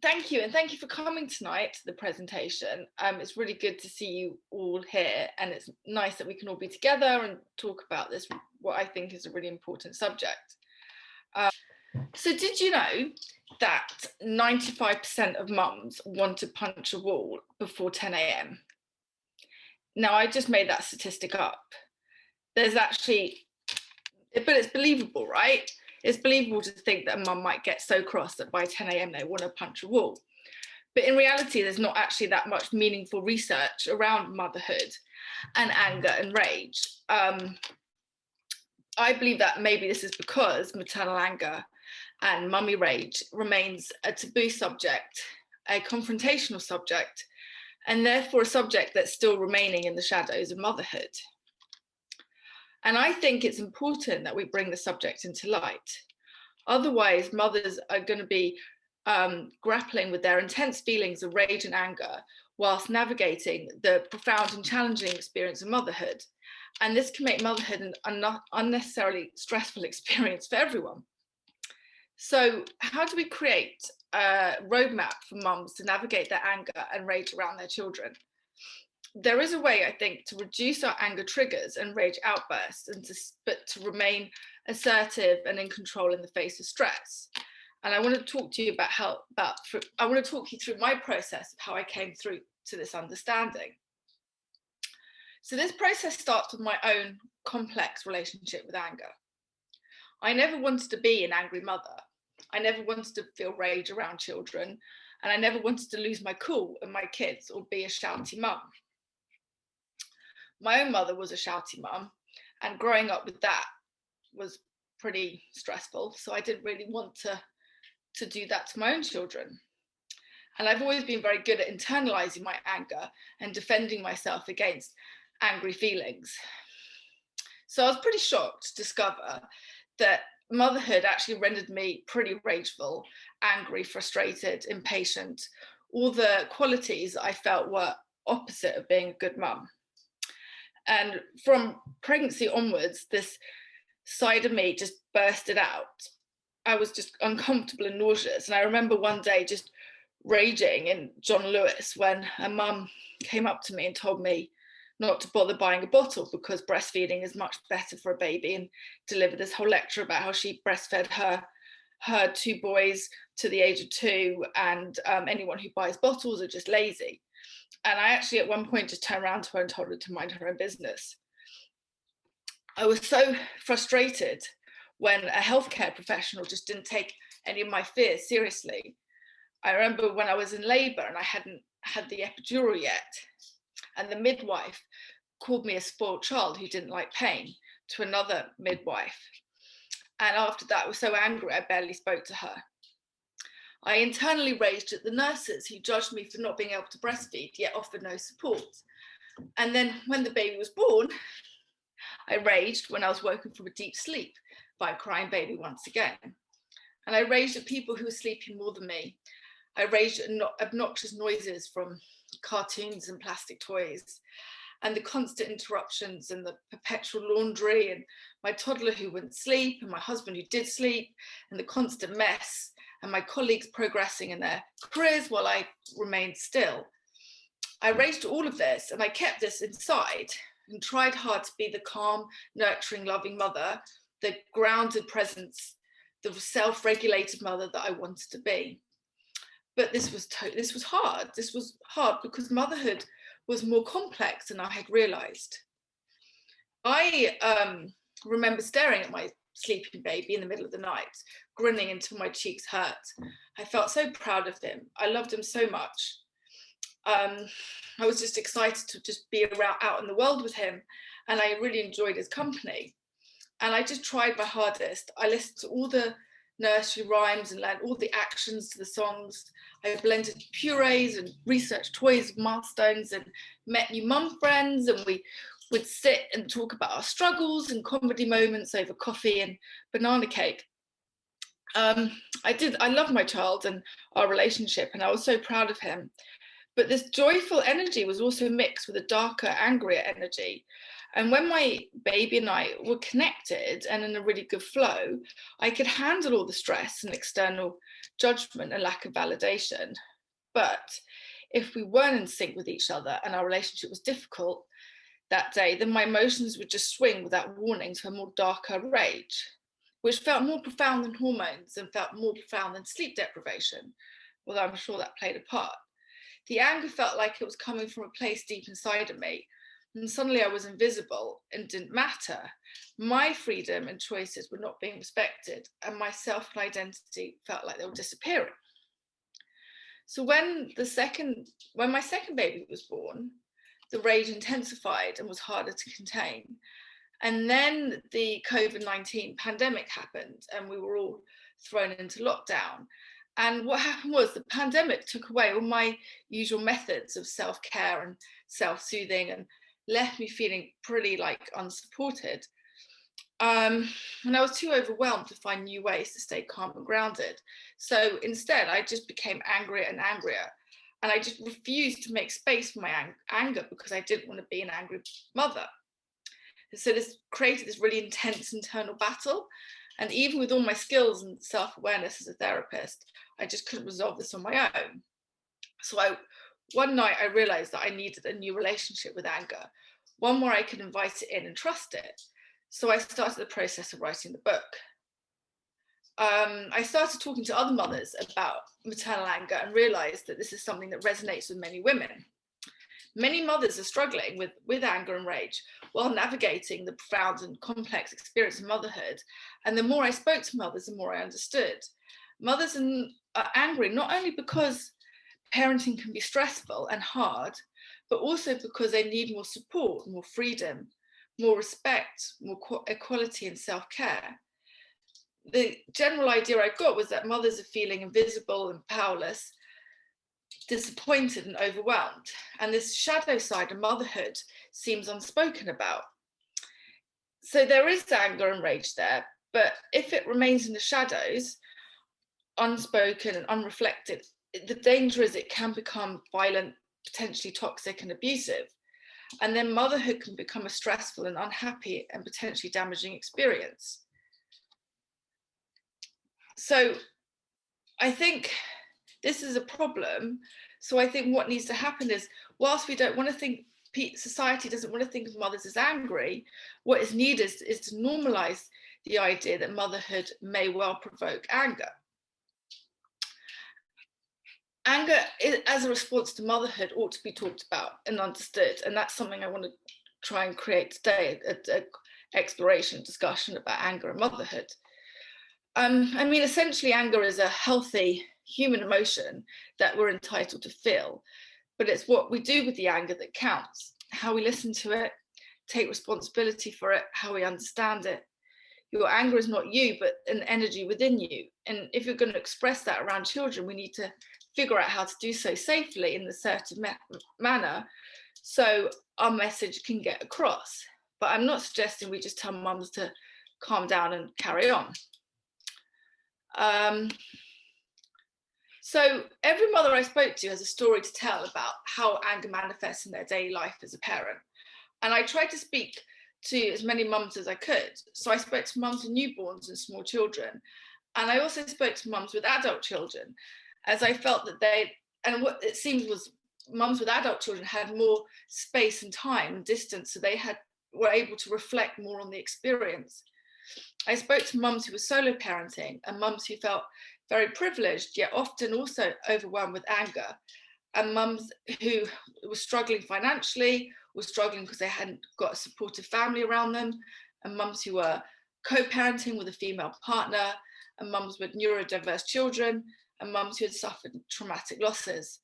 Thank you, and thank you for coming tonight to the presentation. It's really good to see you all here, and it's nice that we can all be together and talk about this, what I think is a really important subject. So did you know that 95% of mums want to punch a wall before 10 a.m? Now, I just made that statistic up. There's actually, but it's believable, right? It's believable to think that a mum might get so cross that by 10 a.m. they want to punch a wall. But in reality, there's not actually that much meaningful research around motherhood and anger and rage. I believe that maybe this is because maternal anger and mummy rage remains a taboo subject, a confrontational subject, and therefore a subject that's still remaining in the shadows of motherhood. And I think it's important that we bring the subject into light. Otherwise, mothers are going to be grappling with their intense feelings of rage and anger whilst navigating the profound and challenging experience of motherhood. And this can make motherhood an unnecessarily stressful experience for everyone. So how do we create a roadmap for mums to navigate their anger and rage around their children? There is a way, I think, to reduce our anger triggers and rage outbursts, but to remain assertive and in control in the face of stress. And I want to talk to you I want to talk you through my process of how I came through to this understanding. So this process starts with my own complex relationship with anger. I never wanted to be an angry mother. I never wanted to feel rage around children, and I never wanted to lose my cool and my kids or be a shouty mum. My own mother was a shouty mum, and growing up with that was pretty stressful. So I didn't really want to do that to my own children. And I've always been very good at internalizing my anger and defending myself against angry feelings. So I was pretty shocked to discover that motherhood actually rendered me pretty rageful, angry, frustrated, impatient, all the qualities I felt were opposite of being a good mum. And from pregnancy onwards, this side of me just bursted out. I was just uncomfortable and nauseous. And I remember one day just raging in John Lewis when a mum came up to me and told me not to bother buying a bottle because breastfeeding is much better for a baby, and delivered this whole lecture about how she breastfed her two boys to the age of 2, and anyone who buys bottles are just lazy. And I actually at one point just turned around to her and told her to mind her own business. I was so frustrated when a healthcare professional just didn't take any of my fears seriously. I remember when I was in labour and I hadn't had the epidural yet, and the midwife called me a spoiled child who didn't like pain to another midwife. And after that, I was so angry, I barely spoke to her. I internally raged at the nurses who judged me for not being able to breastfeed, yet offered no support. And then when the baby was born, I raged when I was woken from a deep sleep by a crying baby once again. And I raged at people who were sleeping more than me. I raged at obnoxious noises from cartoons and plastic toys, and the constant interruptions and the perpetual laundry, and my toddler who wouldn't sleep, and my husband who did sleep, and the constant mess, and my colleagues progressing in their careers while I remained still. I raged at all of this, and I kept this inside and tried hard to be the calm, nurturing, loving mother, the grounded presence, the self-regulated mother that I wanted to be. But this was hard. This was hard because motherhood was more complex than I had realized. I remember staring at my sleeping baby in the middle of the night, grinning until my cheeks hurt. I felt so proud of him. I loved him so much. I was just excited to just be out in the world with him, and I really enjoyed his company. And I just tried my hardest. I listened to all the nursery rhymes and learned all the actions to the songs. I blended purees and researched toys of milestones and met new mum friends, and we would sit and talk about our struggles and comedy moments over coffee and banana cake. I loved my child and our relationship, and I was so proud of him. But this joyful energy was also mixed with a darker, angrier energy. And when my baby and I were connected and in a really good flow, I could handle all the stress and external judgment and lack of validation. But if we weren't in sync with each other and our relationship was difficult that day, then my emotions would just swing without warning to a more darker rage, which felt more profound than hormones and felt more profound than sleep deprivation, although I'm sure that played a part. The anger felt like it was coming from a place deep inside of me, and suddenly I was invisible and didn't matter. My freedom and choices were not being respected, and my self and identity felt like they were disappearing. So when my second baby was born, the rage intensified and was harder to contain. And then the COVID-19 pandemic happened, and we were all thrown into lockdown. And what happened was the pandemic took away all my usual methods of self-care and self-soothing and left me feeling pretty like unsupported. And I was too overwhelmed to find new ways to stay calm and grounded. So instead, I just became angrier and angrier. And I just refused to make space for my anger because I didn't want to be an angry mother. So this created this really intense internal battle. And even with all my skills and self-awareness as a therapist, I just couldn't resolve this on my own. So one night I realized that I needed a new relationship with anger, one where I could invite it in and trust it. So I started the process of writing the book. I started talking to other mothers about maternal anger and realized that this is something that resonates with many women. Many mothers are struggling with anger and rage while navigating the profound and complex experience of motherhood. And the more I spoke to mothers, the more I understood. Mothers are angry not only because parenting can be stressful and hard, but also because they need more support, more freedom, more respect, more equality and self-care. The general idea I got was that mothers are feeling invisible and powerless, disappointed and overwhelmed. And this shadow side of motherhood seems unspoken about. So there is anger and rage there, but if it remains in the shadows, unspoken and unreflected, the danger is it can become violent, potentially toxic and abusive. And then motherhood can become a stressful and unhappy and potentially damaging experience. So I think this is a problem. So I think what needs to happen is, whilst we don't want to think, society doesn't want to think of mothers as angry, what is needed is to normalize the idea that motherhood may well provoke anger. Anger as a response to motherhood ought to be talked about and understood. And that's something I want to try and create today, an exploration, discussion about anger and motherhood. I mean, essentially, anger is a healthy human emotion that we're entitled to feel, but it's what we do with the anger that counts, how we listen to it, take responsibility for it, how we understand it. Your anger is not you, but an energy within you. And if you're going to express that around children, we need to figure out how to do so safely in an assertive manner so our message can get across. But I'm not suggesting we just tell mums to calm down and carry on. So every mother I spoke to has a story to tell about how anger manifests in their daily life as a parent. And I tried to speak to as many mums as I could. So I spoke to mums with newborns and small children. And I also spoke to mums with adult children, as I felt that what it seemed was mums with adult children had more space and time and distance, so they were able to reflect more on the experience. I spoke to mums who were solo parenting and mums who felt very privileged, yet often also overwhelmed with anger, and mums who were struggling financially, were struggling because they hadn't got a supportive family around them, and mums who were co-parenting with a female partner, and mums with neurodiverse children, and mums who had suffered traumatic losses.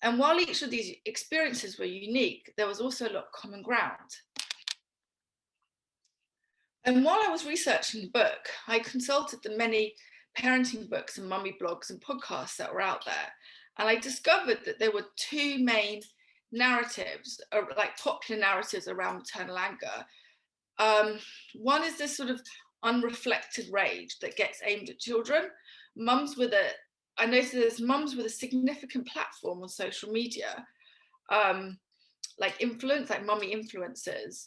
And while each of these experiences were unique, there was also a lot of common ground. And while I was researching the book, I consulted the many parenting books and mummy blogs and podcasts that were out there. And I discovered that there were two main narratives, like popular narratives around maternal anger. One is this sort of unreflected rage that gets aimed at children. Mums with a I noticed there's mums with a significant platform on social media, like mummy influencers,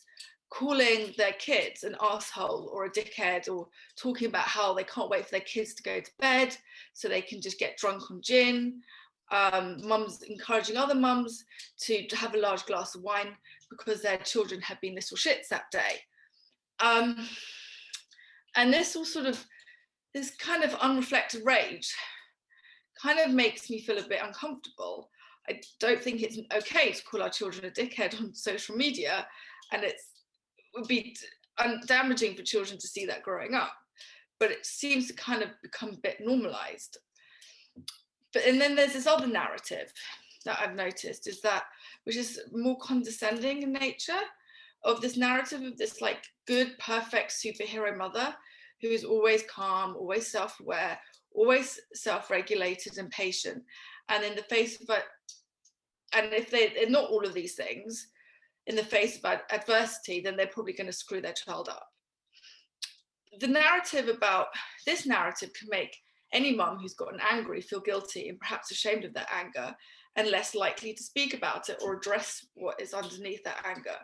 calling their kids an asshole or a dickhead, or talking about how they can't wait for their kids to go to bed so they can just get drunk on gin. Mums encouraging other mums to have a large glass of wine because their children have been little shits that day. And this kind of unreflected rage kind of makes me feel a bit uncomfortable. I don't think it's okay to call our children a dickhead on social media, and it would be damaging for children to see that growing up. But it seems to kind of become a bit normalized. And then there's this other narrative that I've noticed, which is more condescending in nature, of this narrative of this like good, perfect superhero mother who is always calm, always self-aware, always self-regulated and patient. And in the face of it, and if they're not all of these things, in the face of adversity, then they're probably going to screw their child up. This narrative can make any mum who's gotten angry feel guilty and perhaps ashamed of their anger, and less likely to speak about it or address what is underneath that anger.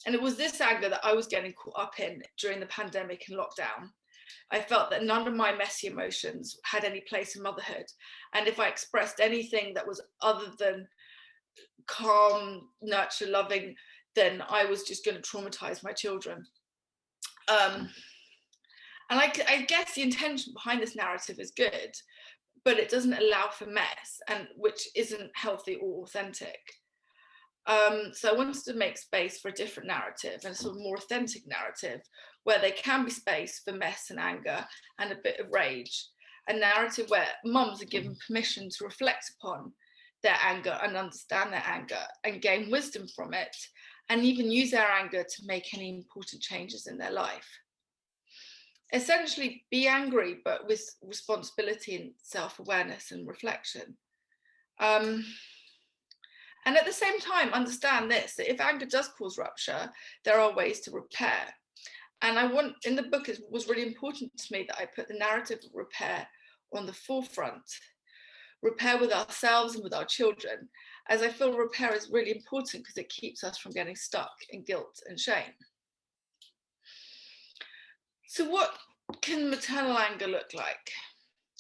And it was this anger that I was getting caught up in during the pandemic and lockdown. I felt that none of my messy emotions had any place in motherhood. And if I expressed anything that was other than calm, nurture, loving, then I was just going to traumatize my children. And I guess the intention behind this narrative is good, but it doesn't allow for mess, and which isn't healthy or authentic. So I wanted to make space for a different narrative, and a sort of more authentic narrative, where there can be space for mess and anger and a bit of rage. A narrative where mums are given permission to reflect upon their anger and understand their anger and gain wisdom from it, and even use their anger to make any important changes in their life. Essentially, be angry, but with responsibility and self-awareness and reflection. And at the same time, understand this, that if anger does cause rupture, there are ways to repair. And in the book, it was really important to me that I put the narrative of repair on the forefront. Repair with ourselves and with our children, as I feel repair is really important because it keeps us from getting stuck in guilt and shame. So what can maternal anger look like?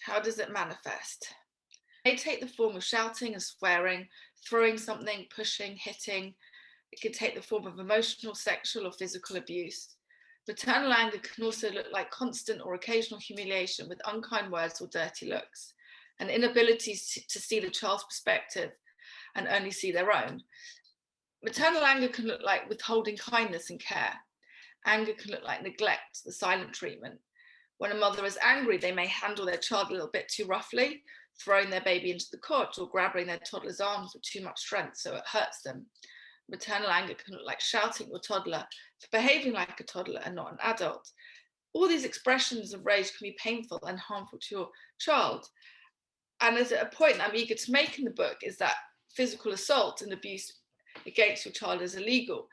How does it manifest? It may take the form of shouting and swearing, throwing something, pushing, hitting. It can take the form of emotional, sexual, or physical abuse. Maternal anger can also look like constant or occasional humiliation with unkind words or dirty looks, an inability to see the child's perspective and only see their own. Maternal anger can look like withholding kindness and care. Anger can look like neglect, the silent treatment. When a mother is angry, they may handle their child a little bit too roughly, throwing their baby into the cot or grabbing their toddler's arms with too much strength so it hurts them. Maternal anger can look like shouting at your toddler for behaving like a toddler and not an adult. All these expressions of rage can be painful and harmful to your child. And as a point I'm eager to make in the book is that physical assault and abuse against your child is illegal.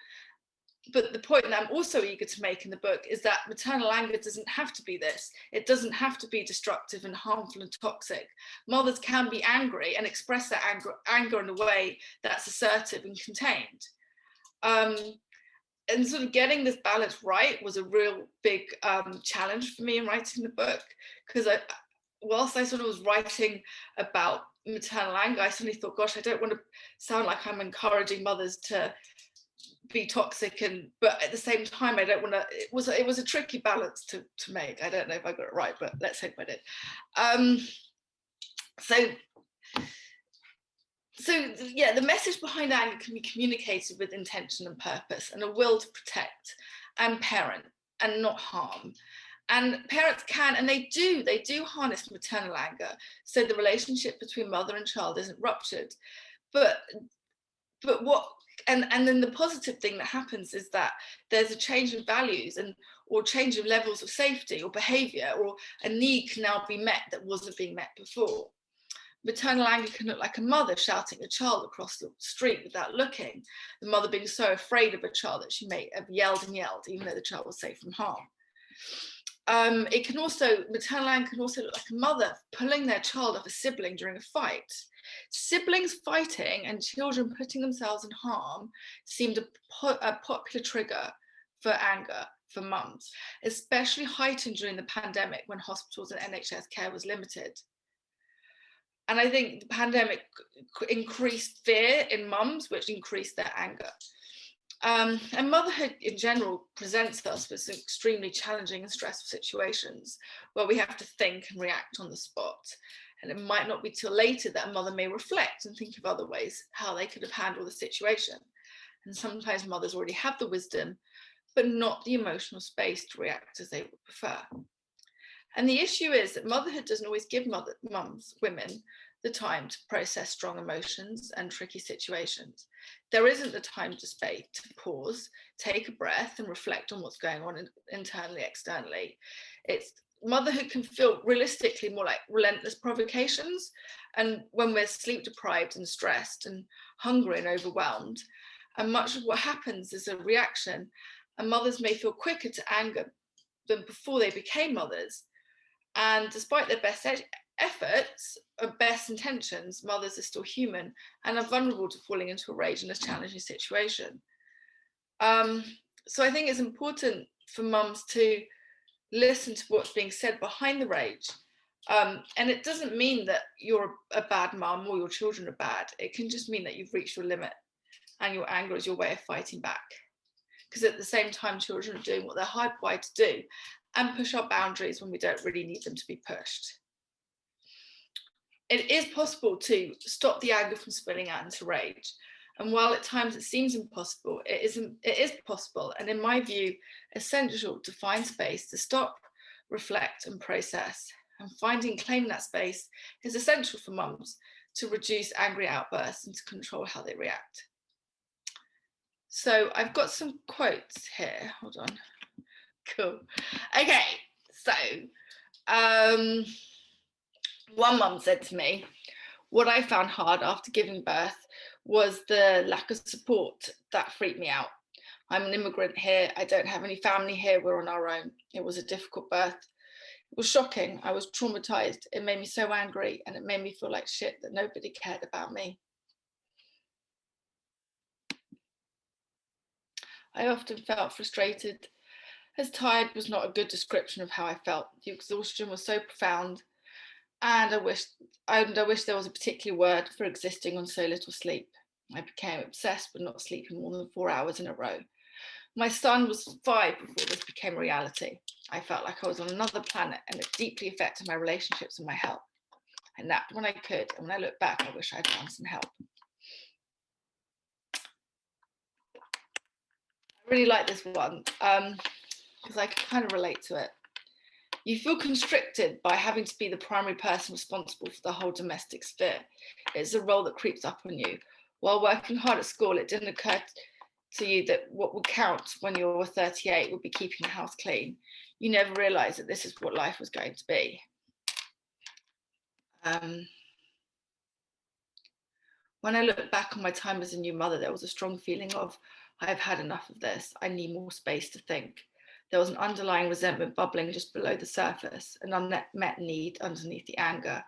But the point that I'm also eager to make in the book is that maternal anger doesn't have to be this. It doesn't have to be destructive and harmful and toxic. Mothers can be angry and express their anger in a way that's assertive and contained. And sort of getting this balance right was a real big challenge for me in writing the book, because whilst I sort of was writing about maternal anger, I suddenly thought, gosh, I don't want to sound like I'm encouraging mothers to be toxic, but at the same time I don't want to. It was a tricky balance to make. I don't know if I got it right, but let's hope I did. So yeah, the message behind anger can be communicated with intention and purpose and a will to protect and parent and not harm. And parents can, and they do harness maternal anger so the relationship between mother and child isn't ruptured. But then the positive thing that happens is that there's a change in values or change of levels of safety or behavior, or a need can now be met that wasn't being met before. Maternal anger can look like a mother shouting at a child across the street without looking, the mother being so afraid of a child that she may have yelled and yelled even though the child was safe from harm. It can also, maternal anger can also look like a mother pulling their child off a sibling during a fight. Siblings fighting and children putting themselves in harm seemed a popular trigger for anger for mums, especially heightened during the pandemic when hospitals and NHS care was limited. And I think the pandemic increased fear in mums, which increased their anger. And motherhood in general presents us with some extremely challenging and stressful situations where we have to think and react on the spot. And it might not be till later that a mother may reflect and think of other ways how they could have handled the situation. And sometimes mothers already have the wisdom, but not the emotional space to react as they would prefer. And the issue is that motherhood doesn't always give women, the time to process strong emotions and tricky situations. There isn't the time to pause, take a breath and reflect on what's going on internally, externally. Motherhood can feel realistically more like relentless provocations. And when we're sleep deprived and stressed and hungry and overwhelmed, and much of what happens is a reaction, and mothers may feel quicker to anger than before they became mothers. And despite their best efforts or best intentions, mothers are still human and are vulnerable to falling into a rage in a challenging situation. So I think it's important for mums to listen to what's being said behind the rage. And it doesn't mean that you're a bad mum or your children are bad. It can just mean that you've reached your limit and your anger is your way of fighting back. Because at the same time, children are doing what they're hardwired to do and push our boundaries when we don't really need them to be pushed. It is possible to stop the anger from spilling out into rage. And while at times it seems impossible, it is possible. And in my view, essential to find space to stop, reflect and process. And claiming that space is essential for mums to reduce angry outbursts and to control how they react. So I've got some quotes here. Hold on. Cool. Okay, so one mum said to me, what I found hard after giving birth was the lack of support. That freaked me out. I'm an immigrant here. I don't have any family here. We're on our own. It was a difficult birth. It was shocking. I was traumatized. It made me so angry and it made me feel like shit that nobody cared about me. I often felt frustrated, as tired was not a good description of how I felt. The exhaustion was so profound, and I wish there was a particular word for existing on so little sleep. I became obsessed with not sleeping more than 4 hours in a row. My son was 5 before this became a reality. I felt like I was on another planet, and it deeply affected my relationships and my health. I napped when I could, and when I look back, I wish I'd found some help. I really like this one because I can kind of relate to it. You feel constricted by having to be the primary person responsible for the whole domestic sphere. It's a role that creeps up on you. While working hard at school, it didn't occur to you that what would count when you were 38 would be keeping the house clean. You never realised that this is what life was going to be. When I look back on my time as a new mother, there was a strong feeling of, I've had enough of this. I need more space to think. There was an underlying resentment bubbling just below the surface, an unmet need underneath the anger.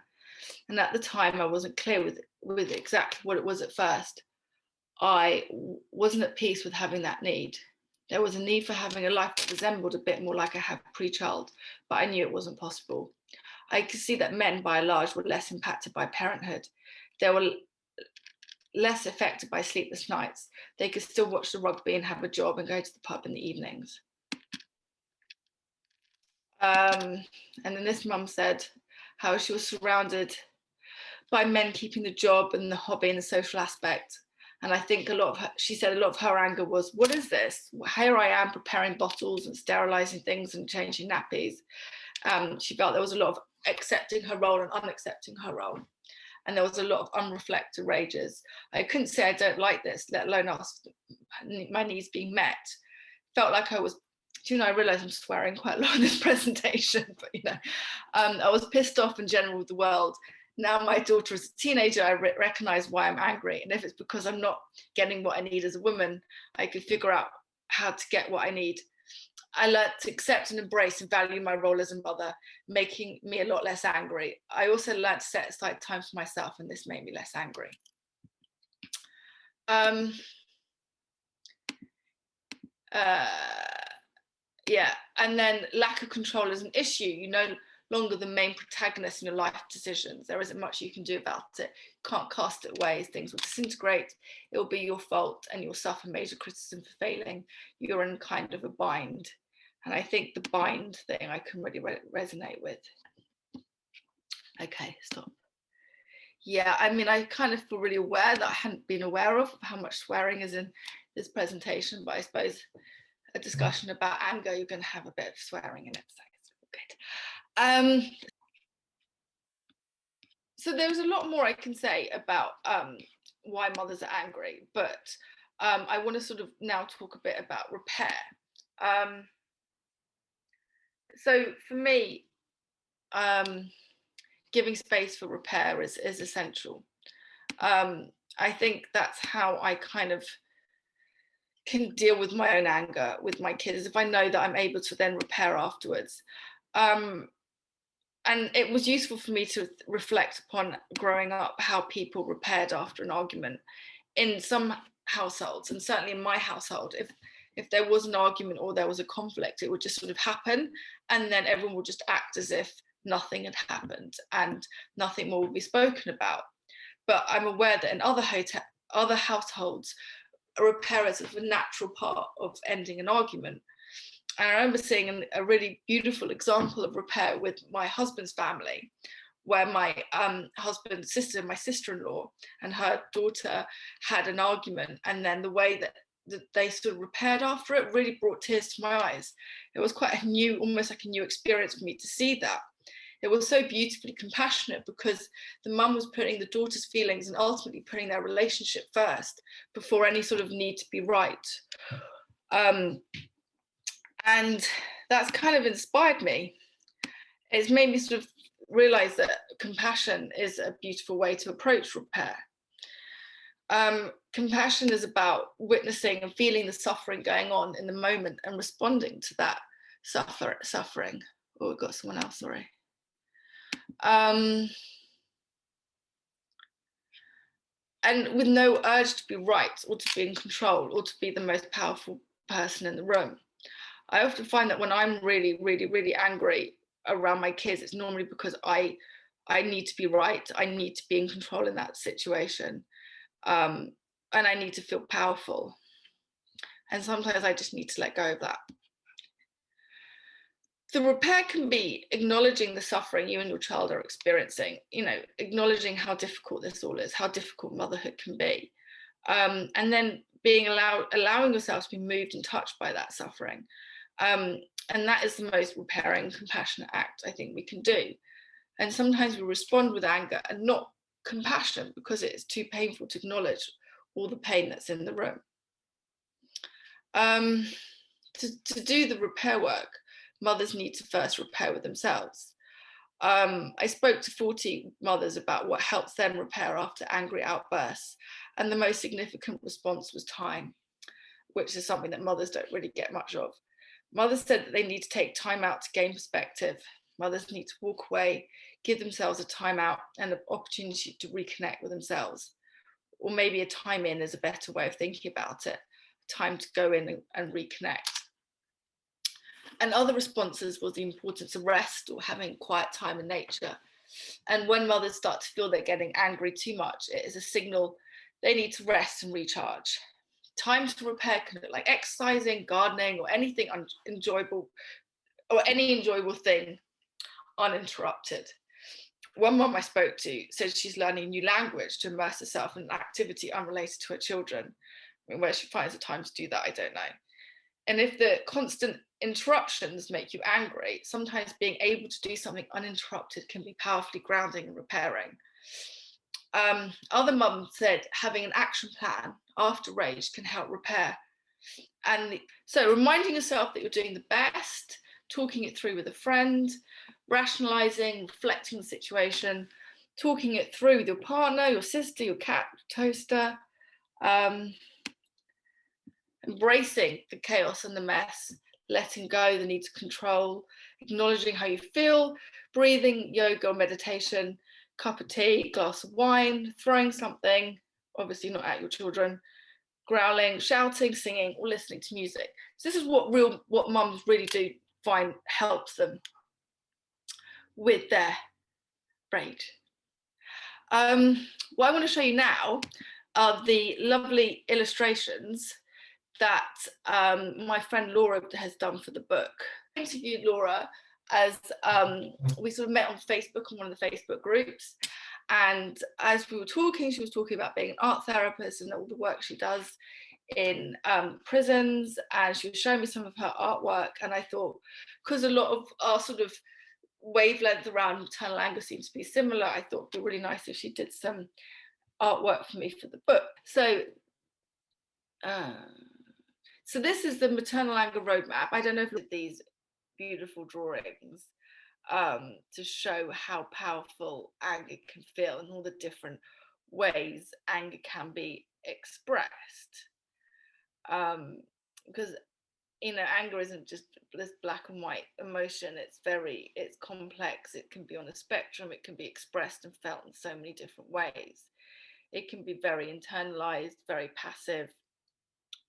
And at the time, I wasn't clear with exactly what it was at first. I wasn't at peace with having that need. There was a need for having a life that resembled a bit more like I had pre-child, but I knew it wasn't possible. I could see that men, by and large, were less impacted by parenthood. They were less affected by sleepless nights. They could still watch the rugby and have a job and go to the pub in the evenings. And then this mum said how she was surrounded by men keeping the job and the hobby and the social aspect. And I think she said a lot of her anger was, what is this? Here I am preparing bottles and sterilizing things and changing nappies. She felt there was a lot of accepting her role and unaccepting her role. And there was a lot of unreflected rages. I couldn't say I don't like this, let alone ask my needs being met. Felt like I was, I realised I'm swearing quite a lot in this presentation, but I was pissed off in general with the world. Now my daughter is a teenager, I recognise why I'm angry. And if it's because I'm not getting what I need as a woman, I could figure out how to get what I need. I learned to accept and embrace and value my role as a mother, making me a lot less angry. I also learned to set aside time for myself, and this made me less angry. Yeah, and then lack of control is an issue. You're no longer the main protagonist in your life decisions. There isn't much you can do about it. You can't cast it away. Things will disintegrate. It will be your fault, and you'll suffer major criticism for failing. You're in kind of a bind. And I think the bind thing I can really resonate with. Okay, stop. Yeah, I mean, I kind of feel really aware that I hadn't been aware of how much swearing is in this presentation, but I suppose a discussion about anger, you're going to have a bit of swearing in it. So it's good. So there's a lot more I can say about why mothers are angry, but I want to sort of now talk a bit about repair. So for me, giving space for repair is essential. I think that's how I kind of can deal with my own anger with my kids, if I know that I'm able to then repair afterwards. And it was useful for me to reflect upon growing up how people repaired after an argument. In some households, and certainly in my household, if there was an argument or there was a conflict, it would just sort of happen, and then everyone would just act as if nothing had happened and nothing more would be spoken about. But I'm aware that in other households, a repair is a natural part of ending an argument. And I remember seeing a really beautiful example of repair with my husband's family, where my husband's sister, my sister-in-law, and her daughter had an argument, and then the way that they sort of repaired after it really brought tears to my eyes. It was quite a new, almost like a new experience for me to see that. It was so beautifully compassionate because the mum was putting the daughter's feelings and ultimately putting their relationship first before any sort of need to be right. And that's kind of inspired me. It's made me sort of realize that compassion is a beautiful way to approach repair. Compassion is about witnessing and feeling the suffering going on in the moment and responding to that suffering. Oh, we've got someone else, sorry. And with no urge to be right or to be in control or to be the most powerful person in the room. I often find that when I'm really, really, really angry around my kids, it's normally because I need to be right. I need to be in control in that situation. And I need to feel powerful. And sometimes I just need to let go of that. The repair can be acknowledging the suffering you and your child are experiencing, acknowledging how difficult this all is, how difficult motherhood can be. And then allowing yourself to be moved and touched by that suffering. And that is the most repairing, compassionate act I think we can do. And sometimes we respond with anger and not compassion because it's too painful to acknowledge all the pain that's in the room. To do the repair work, mothers need to first repair with themselves. I spoke to 40 mothers about what helps them repair after angry outbursts, and the most significant response was time, which is something that mothers don't really get much of. Mothers said that they need to take time out to gain perspective. Mothers need to walk away, give themselves a time out and an opportunity to reconnect with themselves. Or maybe a time in is a better way of thinking about it, time to go in and reconnect. And other responses was the importance of rest or having quiet time in nature. And when mothers start to feel they're getting angry too much, it is a signal they need to rest and recharge. Time to repair can look like exercising, gardening, or anything enjoyable, or any enjoyable thing uninterrupted. One mom I spoke to said she's learning a new language to immerse herself in an activity unrelated to her children. I mean, where she finds the time to do that, I don't know. And if the constant interruptions make you angry, sometimes being able to do something uninterrupted can be powerfully grounding and repairing. Other mums said having an action plan after rage can help repair. And so reminding yourself that you're doing the best, talking it through with a friend, rationalizing, reflecting the situation, talking it through with your partner, your sister, your cat, your toaster, embracing the chaos and the mess, letting go, the need to control, acknowledging how you feel, breathing, yoga or meditation, cup of tea, glass of wine, throwing something, obviously not at your children, growling, shouting, singing, or listening to music. So this is what mums really do find helps them with their rage. What I want to show you now are the lovely illustrations that my friend Laura has done for the book. I interviewed Laura as we sort of met on Facebook, on one of the Facebook groups, and as we were talking, she was talking about being an art therapist and all the work she does in prisons, and she was showing me some of her artwork, and I thought, because a lot of our sort of wavelength around maternal anger seems to be similar, I thought it'd be really nice if she did some artwork for me for the book. So this is the maternal anger roadmap. I don't know if these beautiful drawings to show how powerful anger can feel and all the different ways anger can be expressed. Because anger isn't just this black and white emotion. It's complex. It can be on a spectrum. It can be expressed and felt in so many different ways. It can be very internalized, very passive,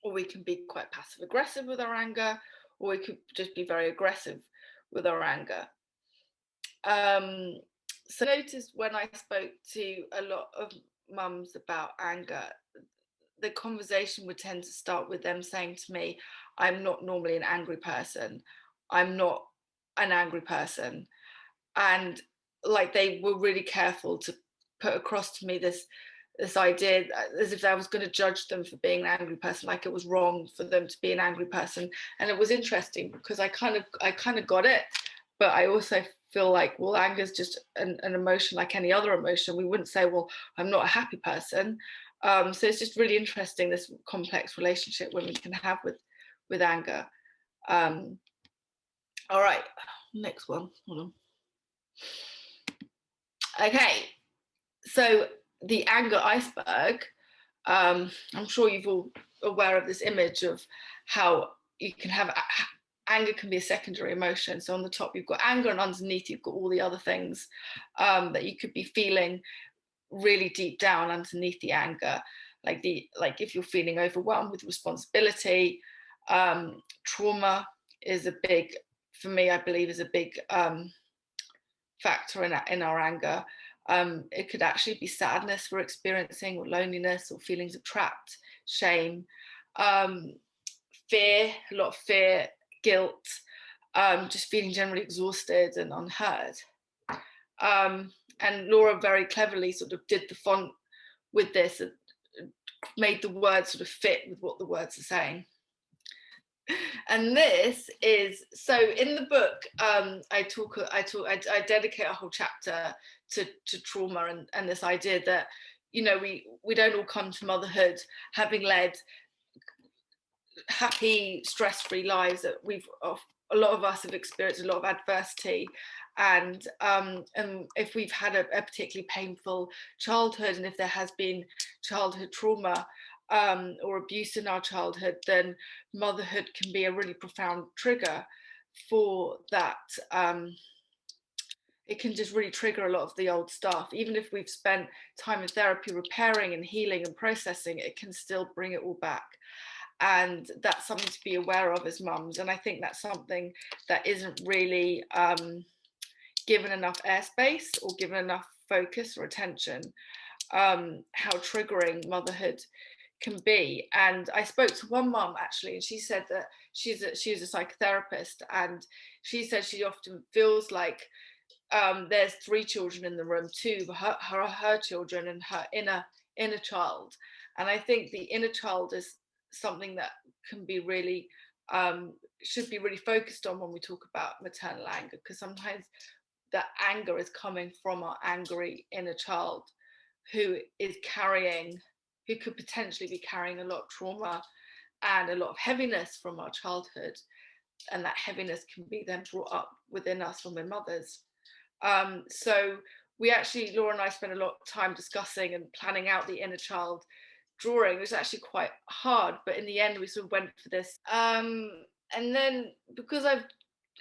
or we can be quite passive aggressive with our anger, or we could just be very aggressive with our anger. So I noticed when I spoke to a lot of mums about anger, the conversation would tend to start with them saying to me, I'm not normally an angry person. I'm not an angry person. And like they were really careful to put across to me this idea as if I was going to judge them for being an angry person, like it was wrong for them to be an angry person. And it was interesting because I kind of got it, but I also feel like, well, anger is just an emotion like any other emotion. We wouldn't say, well, I'm not a happy person. So it's just really interesting, this complex relationship women can have with anger. All right, next one. Hold on. Okay, so the anger iceberg. I'm sure you've all aware of this image of how you can have anger can be a secondary emotion. So on the top you've got anger, and underneath you've got all the other things that you could be feeling really deep down underneath the anger, like if you're feeling overwhelmed with responsibility. Trauma is a big, for me, I believe, is a big factor in our anger. It could actually be sadness we're experiencing, or loneliness, or feelings of trapped, shame, fear, a lot of fear, guilt, just feeling generally exhausted and unheard. And Laura very cleverly sort of did the font with this, and made the words sort of fit with what the words are saying. And this is, so in the book, I dedicate a whole chapter to trauma and this idea that, we don't all come to motherhood having led happy, stress-free lives. That a lot of us have experienced a lot of adversity, and if we've had a particularly painful childhood, and if there has been childhood trauma or abuse in our childhood, then motherhood can be a really profound trigger for that. It can just really trigger a lot of the old stuff. Even if we've spent time in therapy repairing and healing and processing, it can still bring it all back. And that's something to be aware of as mums. And I think that's something that isn't really given enough airspace or given enough focus or attention, how triggering motherhood can be. And I spoke to one mum actually, and she said that she's a psychotherapist, and she said she often feels like there's 3 children in the room, 2 her children and her inner child. And I think the inner child is something that can be really should be really focused on when we talk about maternal anger, because sometimes that anger is coming from our angry inner child who could potentially be carrying a lot of trauma and a lot of heaviness from our childhood, and that heaviness can be then brought up within us when we're mothers. So we actually, Laura and I, spent a lot of time discussing and planning out the inner child drawing. It was actually quite hard, but in the end we sort of went for this. And then because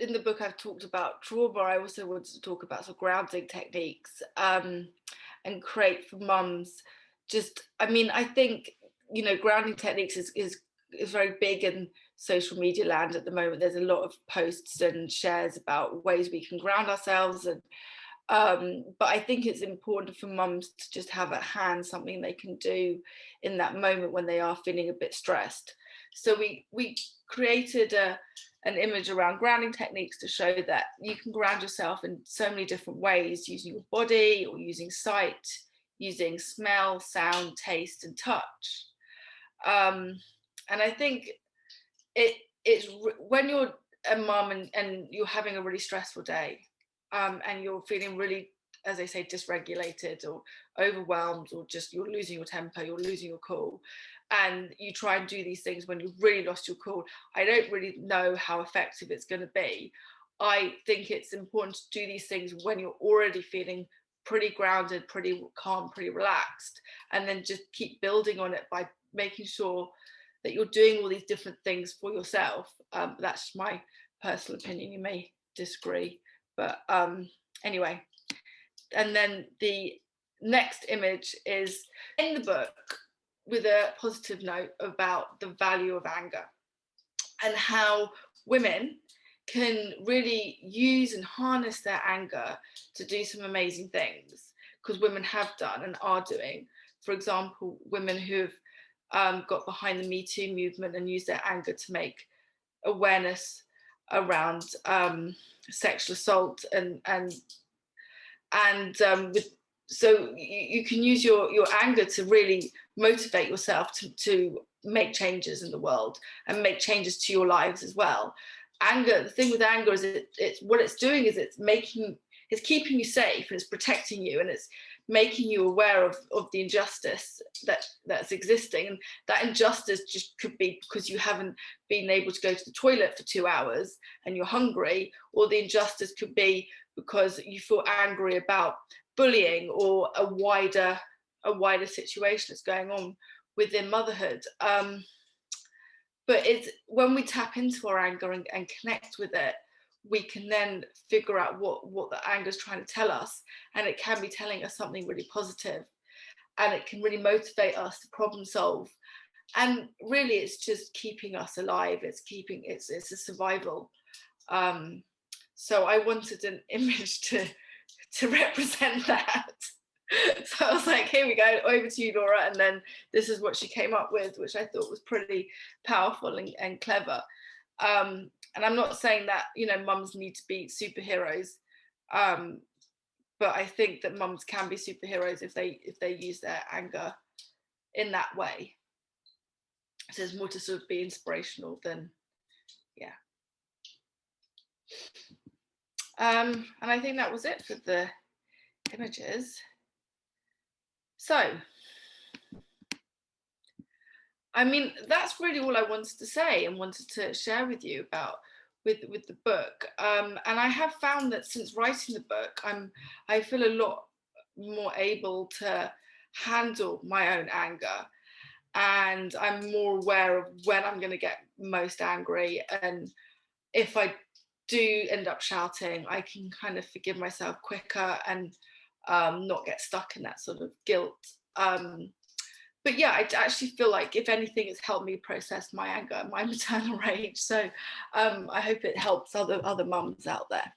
in the book I've talked about trauma, I also wanted to talk about sort of grounding techniques, and create for mums just, I mean, I think, you know, grounding techniques is very big in social media land at the moment. There's a lot of posts and shares about ways we can ground ourselves, and but I think it's important for mums to just have at hand something they can do in that moment when they are feeling a bit stressed. So we created an image around grounding techniques to show that you can ground yourself in so many different ways, using your body or using sight, using smell, sound, taste, and touch. And I think it's when you're a mum and you're having a really stressful day, and you're feeling really, as I say, dysregulated or overwhelmed, or just you're losing your temper, you're losing your cool, and you try and do these things when you've really lost your cool, I don't really know how effective it's going to be. I think it's important to do these things when you're already feeling pretty grounded, pretty calm, pretty relaxed, and then just keep building on it by making sure that you're doing all these different things for yourself. That's my personal opinion. You may disagree, but anyway. And then the next image is in the book with a positive note about the value of anger and how women can really use and harness their anger to do some amazing things, because women have done and are doing. For example, women who've got behind the Me Too movement and used their anger to make awareness around sexual assault so you can use your anger to really motivate yourself to make changes in the world and make changes to your lives as well. Anger, the thing with anger is it's what it's doing is it's keeping you safe, and it's protecting you, and it's making you aware of the injustice that's existing. And that injustice just could be because you haven't been able to go to the toilet for 2 hours and you're hungry, or the injustice could be because you feel angry about bullying or a wider situation that's going on within motherhood. But it's when we tap into our anger and connect with it, we can then figure out what the anger is trying to tell us, and it can be telling us something really positive, and it can really motivate us to problem solve. And really, it's just keeping us alive. It's a survival. So I wanted an image to represent that. So I was like, here we go, over to you, Laura. And then this is what she came up with, which I thought was pretty powerful and clever. And I'm not saying that, you know, mums need to be superheroes, but I think that mums can be superheroes if they use their anger in that way. So there's more to sort of be inspirational than, yeah. And I think that was it for the images. So, I mean, that's really all I wanted to say and wanted to share with you about with the book. And I have found that since writing the book, I feel a lot more able to handle my own anger, and I'm more aware of when I'm going to get most angry, and if I do end up shouting, I can kind of forgive myself quicker and not get stuck in that sort of guilt. But yeah, I actually feel like, if anything, it's helped me process my anger, my maternal rage. So I hope it helps other mums out there.